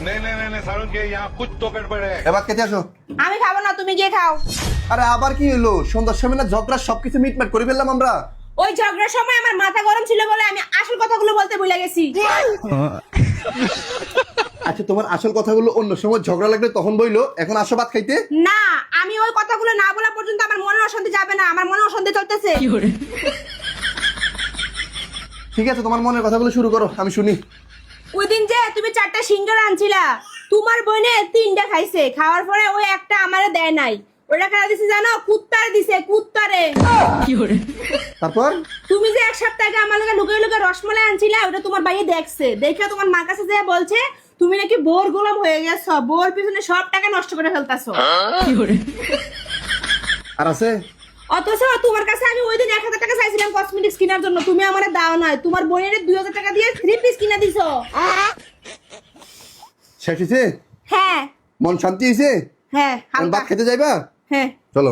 नहीं नहीं नहीं नहीं सारुण के यहाँ कुछ तो गड़बड़ है। এবার খেতে আসো। আমি খাবো না, তুমি গিয়ে খাও। আরে আবার কি হলো? সন্ধ্যার সময় না ঝগড়া সবকিছু মিটমাট করে ফেললাম আমরা। ওই ঝগড়ার সময় আমার মাথা গরম ছিল বলে আমি আসল কথাগুলো বলতে ভুলে গেছি। আচ্ছা তোমার আসল কথাগুলো অন্য সময় ঝগড়া লাগলে তখন বইলো, এখন আসো ভাত খাইতে। না, আমি ওই কথাগুলো না বলা পর্যন্ত আমার মনের অশান্তি যাবে না। আমার মনে অশান্তি চলতেছে। ঠিক আছে তোমার মনের কথাগুলো শুরু করো, আমি শুনি। ওই দিন যে তুমি 4টা সিঙ্গারা আনছিলা, তোমার বোনে 3টা খাইছে। খাওয়ার পরে ওই একটা আমারে দেয় নাই। ওটা কারা দিছে জানো? কুত্তারে দিছে, কুত্তারে। তারপর তুমি যে এক সপ্তাহ আগে আমার লগে লুকিয়ে লুকিয়ে রসমালাই আনছিলা, ওটা তোমার ভাইয়ে দেখছে। দেখে তোমার মার কাছে যেয়ে বলছে তুমি নাকি বোর গোলাম হয়ে গেছো, বোর পিছনে সব টাকা নষ্ট করে ফেলতাছো। আর আছে? অথচ তোমার কাছে আমি ওই দিন 1000 টাকা চাইছিলাম কসমেটিক্স কেনার জন্য, তুমি আমারে দাও নাই। তোমার বোনের 2000 টাকা দিয়ে 3 পিস কিনা দিছো। শেষ হয়েছে? হ্যাঁ মন শান্তি হয়েছে? হ্যাঁ এখন হালকা। ভাত খেতে যাইবা? হ্যাঁ চলো।